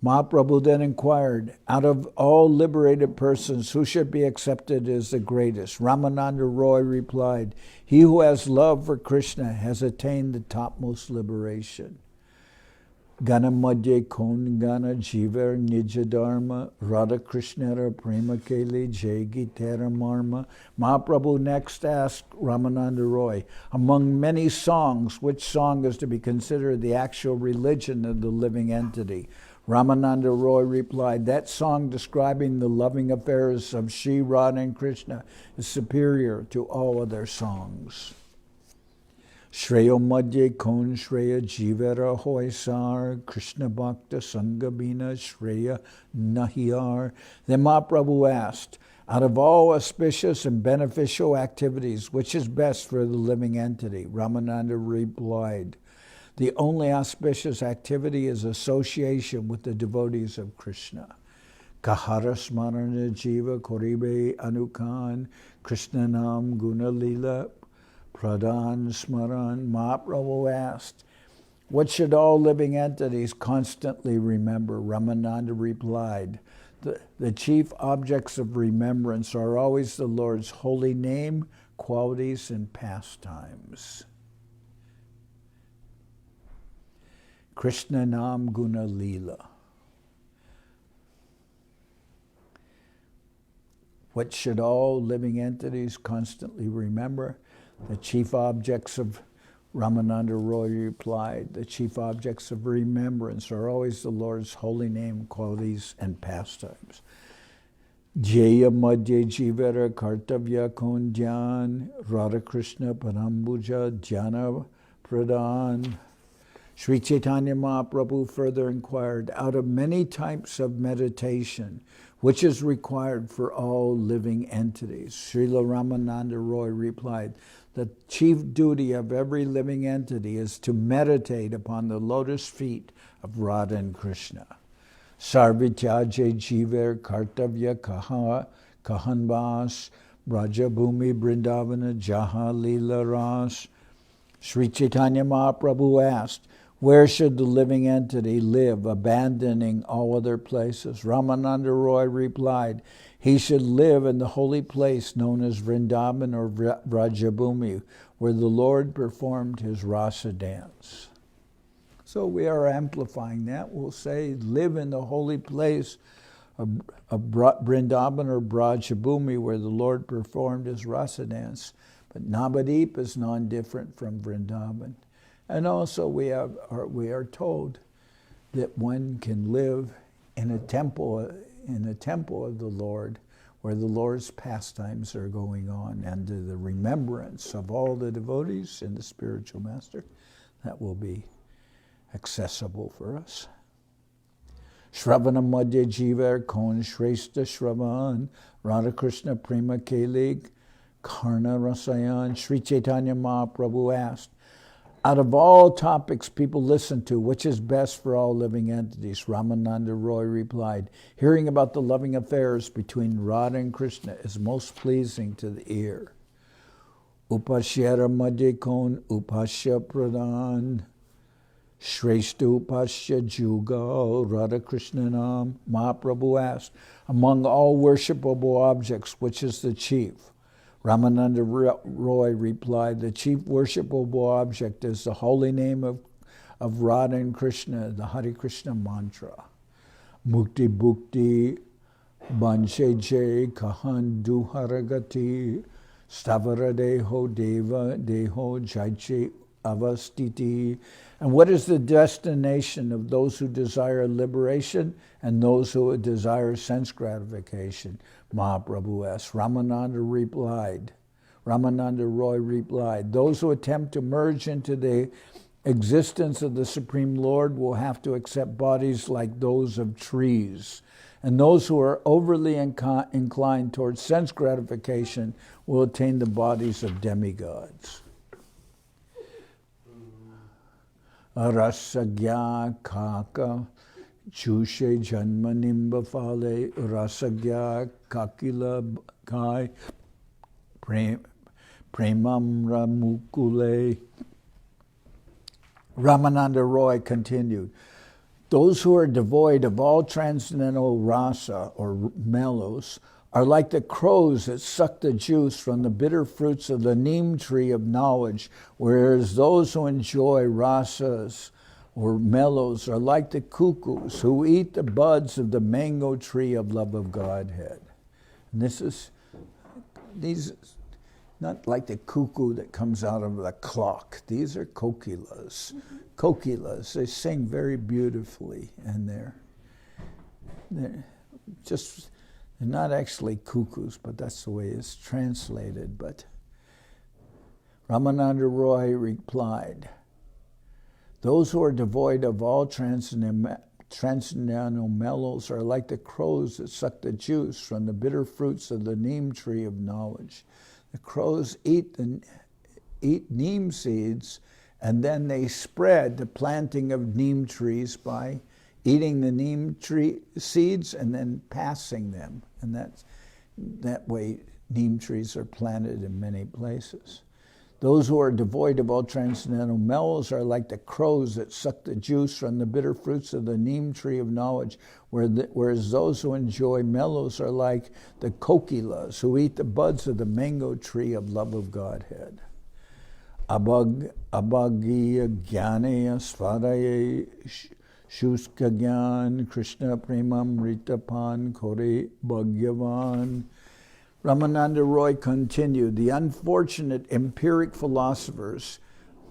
Mahaprabhu then inquired, out of all liberated persons, who should be accepted as the greatest? Ramananda Roy replied, he who has love for Krishna has attained the topmost liberation. Gana madhye kon gana jiver nija dharma Radha Krishnara prema keli jegi tera marma. Mahaprabhu next asked Ramananda Roy, among many songs, which song is to be considered the actual religion of the living entity? Ramananda Roy replied, that song describing the loving affairs of Sri Radha and Krishna is superior to all other songs. Shreya madhye kon shreya jivera hoisar Krishna bhakta sangabina shreya nahiyar. Then Mahaprabhu asked, out of all auspicious and beneficial activities, which is best for the living entity? Ramananda replied, the only auspicious activity is association with the devotees of Krishna. Kahara smarana jiva koribe anukan Krishna nam guna lila pradhan smaran. Mahaprabhu asked, what should all living entities constantly remember? Ramananda replied, the chief objects of remembrance are always the Lord's holy name, qualities, and pastimes. Krishna Nam Guna Lila. What should all living entities constantly remember? The chief objects of, Ramananda Roy replied, the chief objects of remembrance are always the Lord's holy name, qualities, and pastimes. Jaya Madhya Jivara Kartavya Kondyan Radha Krishna Parambuja Jana Pradhan. Sri Chaitanya Mahaprabhu further inquired, out of many types of meditation, which is required for all living entities? Srila Ramananda Roy replied, the chief duty of every living entity is to meditate upon the lotus feet of Radha and Krishna. Sarvityaje jiver kartavya kahanvas brajabhumi brindavana jaha lila ras. Sri Chaitanya Mahaprabhu asked, where should the living entity live, abandoning all other places? Ramananda Roy replied, he should live in the holy place known as Vrindavan or Vrajabhumi, where the Lord performed his rasa dance. So we are amplifying that. We'll say, live in the holy place of Vrindavan or Vrajabhumi, where the Lord performed his rasa dance. But Navadip is non-different from Vrindavan. And also we are told that one can live in a temple of the Lord, where the Lord's pastimes are going on, and to the remembrance of all the devotees and the spiritual master, that will be accessible for us. Shravana Madhya Jiva Kon Shrestha Shravan Radha Krishna Prema Kelig Karna Rasayan. Sri Chaitanya Mahaprabhu asked, out of all topics people listen to, which is best for all living entities? Ramananda Roy replied, hearing about the loving affairs between Radha and Krishna is most pleasing to the ear. Upashyara Madhya Kon Upashya Pradhan Shrestha Upashya Juga Radha Krishna Nam. Mahaprabhu asked, among all worshipable objects, which is the chief? Ramananda Roy replied, the chief worshipable object is the holy name of Radha and Krishna, the Hare Krishna mantra. Mukti Bhukti Banshe Jay Kahan Duharagati Stavara Deho Deva Deho Jaiche Avastiti. And what is the destination of those who desire liberation and those who desire sense gratification? Mahaprabhu asked. Ramananda Roy replied, those who attempt to merge into the existence of the Supreme Lord will have to accept bodies like those of trees. And those who are overly inclined towards sense gratification will attain the bodies of demigods. Rasagya Kaka Chushe Janmanimba Fale Rasagya Kakila Kai Premamra Mukule. Ramananda Roy continued, those who are devoid of all transcendental rasa or mellows are like the crows that suck the juice from the bitter fruits of the neem tree of knowledge, whereas those who enjoy rasas or mellows are like the cuckoos who eat the buds of the mango tree of love of Godhead. And these not like the cuckoo that comes out of the clock. These are kokilas. Kokilas, they sing very beautifully, and they're not actually cuckoos, but that's the way it's translated. But Ramananda Roy replied, those who are devoid of all transcendental mellows are like the crows that suck the juice from the bitter fruits of the neem tree of knowledge. The crows eat neem seeds, and then they spread the planting of neem trees by eating the neem tree seeds and then passing them. And that way neem trees are planted in many places. Those who are devoid of all transcendental mellows are like the crows that suck the juice from the bitter fruits of the neem tree of knowledge, whereas those who enjoy mellows are like the kokilas who eat the buds of the mango tree of love of Godhead. Abhagya Jnane Svadaye Shuska Gyan Krishna Premamrita Pan Kore Bhagyavan. Ramananda Roy continued, the unfortunate empiric philosophers,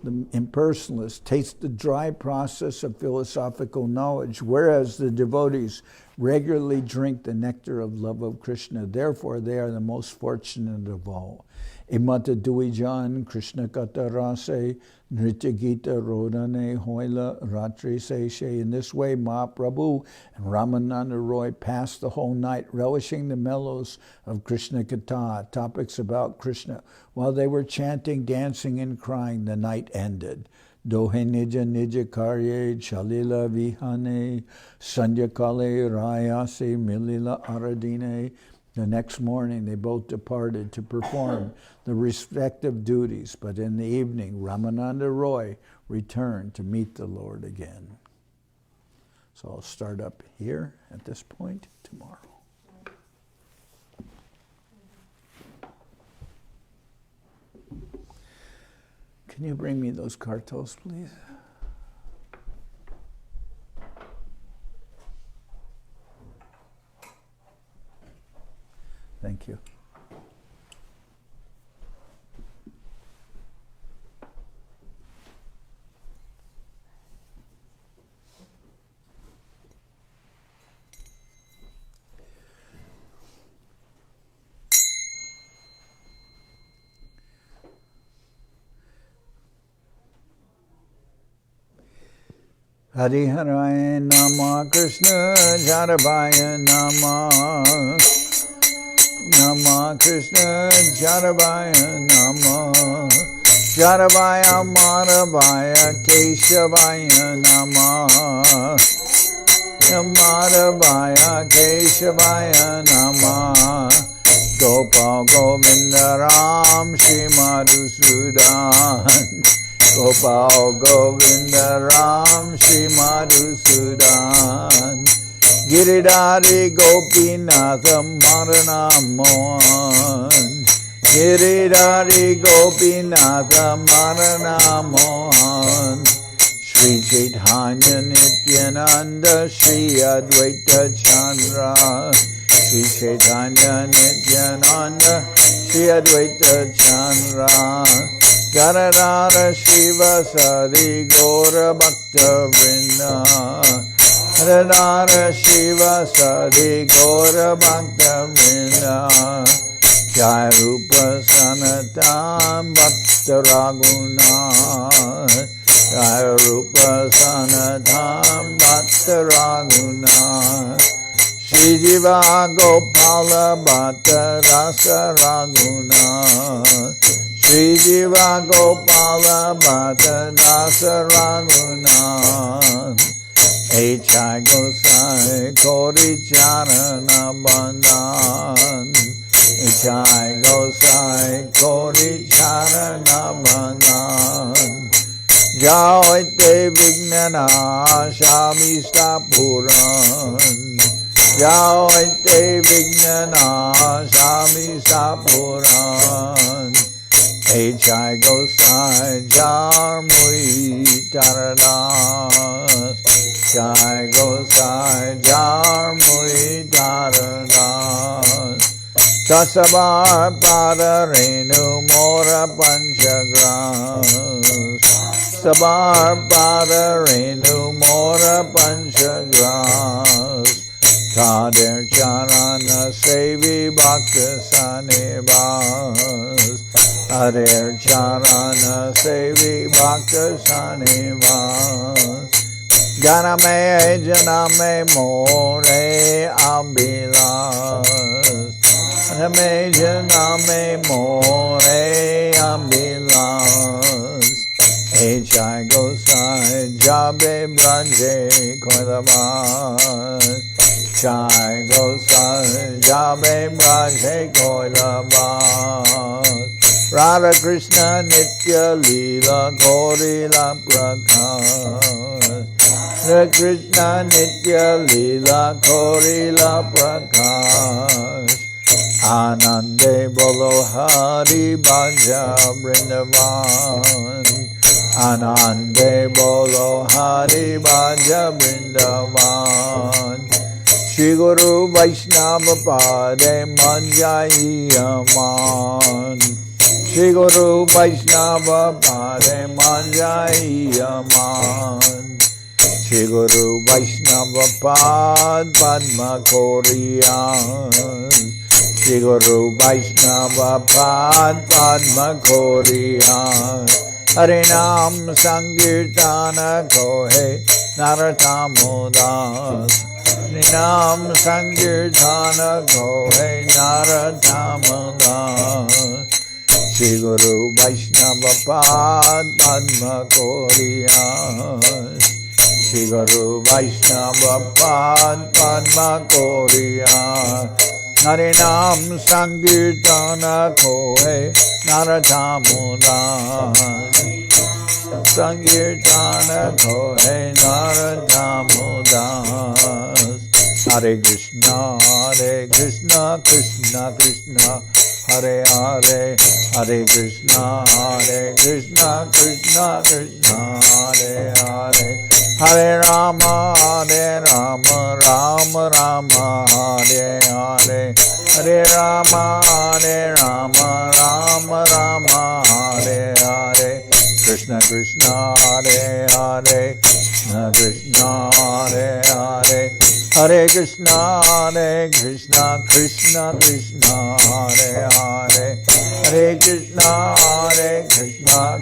the impersonalists, taste the dry process of philosophical knowledge, whereas the devotees regularly drink the nectar of love of Krishna. Therefore, they are the most fortunate of all. Imata Duijan Krishna Kata Rase Nritya Gita Rodane Hoila Ratri Seshe. In this way, Mahaprabhu and Ramananda Roy passed the whole night relishing the mellows of Krishna Katha, topics about Krishna. While they were chanting, dancing, and crying, the night ended. Dohe Nija Nija Karye Chalila Vihane Sandhya Kale Rayase Milila Aradine. The next morning, they both departed to perform the respective duties, but in the evening, Ramananda Roy returned to meet the Lord again. So I'll start up here at this point tomorrow. Can you bring me those kartos, please? Thank you. Hariharaya Nama Krishna Chaitanya Nama Nama Krishna Chaitanya Nama Chaitanya Mahaprabhu Keshavaya Nama Mahaprabhu Keshavaya Nama Gopal Govinda Ram Shri Madhusudan Gopal Govinda Ram Shri Madhusudan Giridhari Gopinatha Marana Mohan Giridhari Gopinatha Marana Mohan Sri Chaitanya Nityananda Sri Advaita Chandra Sri Chaitanya Nityananda Sri Advaita Chandra Gadadhara Shiva Sadi Gaura Bhakta Vrinda Gadadhara Shiva Sadi Gaura Bhakta Vrinda Jai Rupa Sanatan Bhakta Raghunath Jai Rupa Sanatan Bhakta Raghunath Shri Jiva Gopala Bhatta Rasa Raghunath Shri Jiva Gopala Bhatta Rasa Raghunath H.I. Gosai Kori Charana Bandhan H.I. Gosai Kori Charana Bandhan Jaoite Vignana Shamista Puran Jaoite Vignana Shamista Puran H.I. Gosai Jar Mui Taradas H.I. Gosai Jar Mui Taradas Sasabar Pada Renu Mora Panchagras Sabar Pada Renu Mora Panchagras Kadir Charana Sevi Bhakta Sanivas Kadir Charana Sevi Bhakta Sanivas Ganame Janame More Ambilas Ganame Janame More Ambilas H.I. Gosai Jabe Branje Koilabas H.I. Gosai Jabe Branje Koilabas Radha Krishna Nitya Lila Gaurila Prakash Radha Krishna Nitya Lila Gaurila Prakash Anande Bolo Hari Bhaja Vrindavan Anande Bolo Hari Bhaja Vrindavan Shri Guru Vaishnava Pade Manjai Aman Shri Guru Vaishnava Pade Manjai Aman Shri Guru Vaishnava Pad Padma Koriyan Shri Guru Vaishnava Pad Padma Koriyan Harinam Sankirtana Kohe Naratamodas Harinam Sankirtana Kohe Naratamodas Shri Guru Vaishnava Pad Padma Koriyan Shri Guru Vaishnava Pad Padma Koriyan Harinam Sankirtana Kohe Naratamudas Sankirtana Kohe Naratamudas Hare Krishna Krishna Krishna Hare Hare Hare Krishna Krishna Krishna Hare Hare Hare Rama Rama Rama Hare Hare Hare Rama Rama Rama Hare Hare Krishna Krishna Hare Hare Krishna Krishna Hare Hare Hare Krishna Krishna Krishna Hare Hare Hare Krishna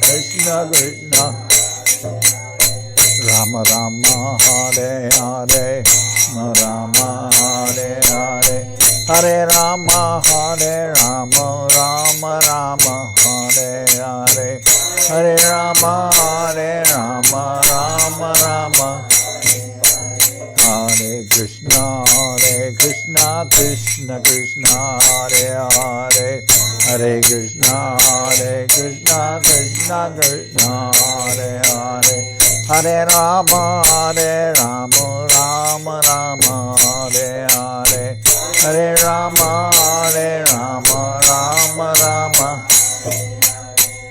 Krishna Krishna Rama Rama Hare Hare, Rama Hare Hare, Hare Rama Hare Rama, Rama Rama Hare Hare, Hare Rama Hare Rama, Rama Rama Hare Krishna, Krishna Krishna, Hare Hare, Hare Krishna, Krishna Krishna, Hare Hare, Hare Rama, Rama Rama, Hare Hare, Hare Rama, Rama Rama,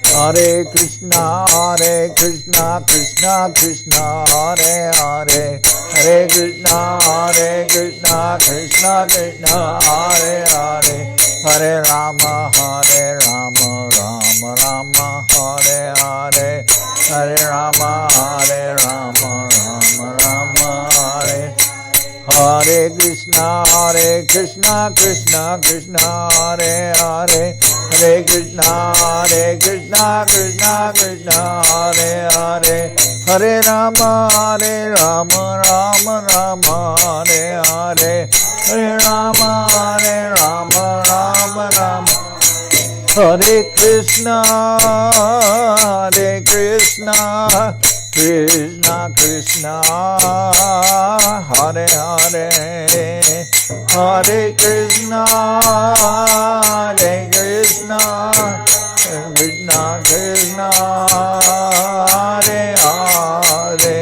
Hare Krishna, Krishna Krishna, Hare Hare, Hare Krishna, Krishna Krishna, Hare Hare, Hare Rama, Rama Rama, Hare Hare, Hare Rama, Rama Rama, Hare Hare Krishna, Krishna Krishna, Hare Hare, Hare Krishna, Krishna Krishna, Hare Hare, Hare Rama, Rama Rama, Hare Hare, Hare Rama, Rama Rama, Hare Krishna, Krishna Krishna, Hare Hare, Hare Krishna, Krishna Krishna, Hare Hare,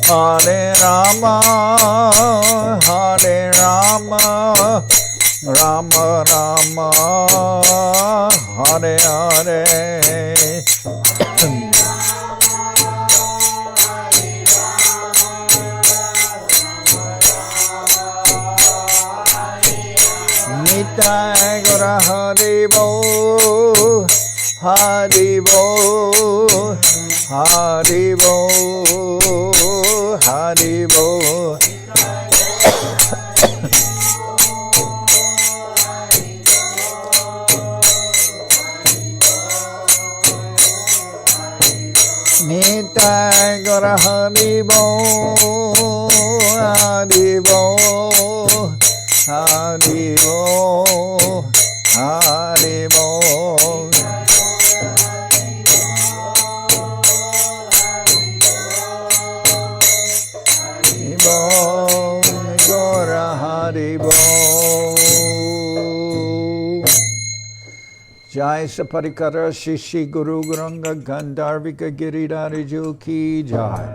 Hare Rama, Rama Rama, Hare Hare. Nitai Gora Haribo, Haribo, Haribo, Haribo. Nitai Gora Haribo, Haribo, Haribo, Haribo. Haribo, Gora Haribo. Jai Saparikara Shishi Guru Guranga Gandharvika Giridhari Ki Jai.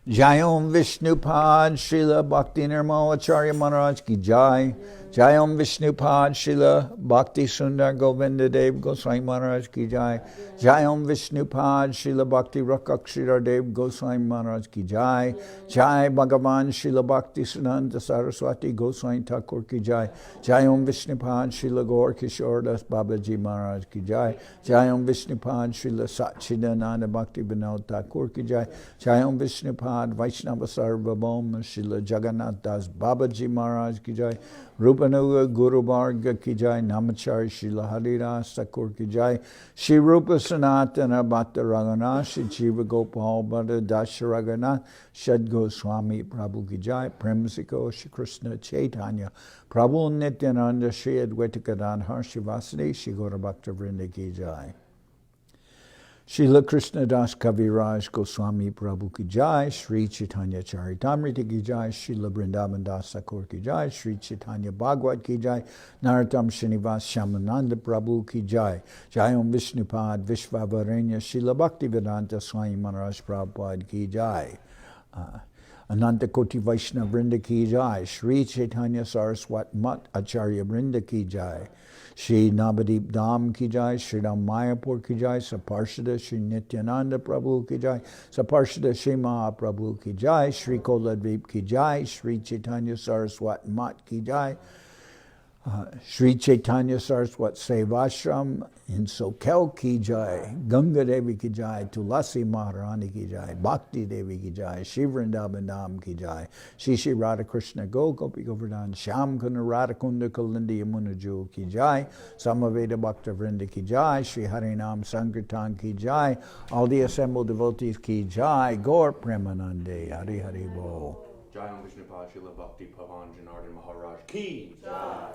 Jayom Vishnupad Srila Bhakti Nirmalacharya Maharaj Ki Jai. Jayom Vishnupad Srila Bhakti Sundar Govinda Dev Goswami Maharaj Ki Jai. Jayom Vishnupad Srila Bhakti Rakakshidhar Dev Goswami Maharaj Ki Jai. Jai Bhagavan Srila Bhakti Siddhanta Saraswati Goswami Thakur Ki Jai. Jayom Vishnupad Srila Gaur Kishore Das Babaji Maharaj Ki Jai. Jayom Vishnupad Srila Satchidananda Bhakti Vinod Thakur Ki Jai. Jayom Vishnupad Vaishnava Sarvabhauma Srila Jagannath Das Babaji Maharaj Ki Jai. Rupanuga Guru Varga Ki Jai. Namachari Srila Haridas Thakur Ki Jai. Shri Rupa Sanatana Bhatta Raghunath Shri Jiva Gopal Bhatta Dasha Raghunath Shad Goswami Prabhu Ki Jai. Premsiko Shri Krishna Chaitanya Prabhu Nityananda Shri Advaita Gadadhar Shivasadi Shri Gaura Bhakta Vrinda Ki Jai. Srila Krishnadas Kaviraj Goswami Prabhu Ki Jai, Sri Chaitanya Charitamrita Ki Jai, Srila Vrindavan Das Thakur Ki Jai, Sri Chaitanya Bhagavad Ki Jai, Narottam Srinivas Shyamananda Prabhu Ki Jai, Jayom Vishnupad Vishvavarenya Srila Bhaktivedanta Swami Maharaj Prabhupada Ki Jai. Ananta Koti Vaishnava Vrinda Ki Jai, Sri Chaitanya Saraswat Mat Acharya Vrinda Ki Jai, Shri Navadip Dham Ki Jai, Shri Ram Mayapur Ki Jai, Saparshada Shri Nityananda Prabhu Ki Jai, Saparshada Shri Mahaprabhu Ki Jai, Shri Koladvip Ki Jai, Shri Chaitanya Saraswat Mat Ki Jai, Sri Chaitanya Saraswat Seva Ashram in Soquel ki jai, Ganga Devi ki jai, Tulasi Maharani ki jai, Bhakti Devi ki jai, Shri Vrindavan Dham ki jai, Shri Shri Radha Krishna Gopi Govardhan, Shyam Kunda Radha Kunda Kalindi Yamuna Ju ki jai, Samaveda Bhakta Vrinda ki jai, Shri Harinam Sankirtan ki jai, all the assembled devotees ki jai, Gaur Premanande, Hari Hari Bo. Jai Om Vishnupad Srila Bhakti Pavan Janardan Maharaj ki jai.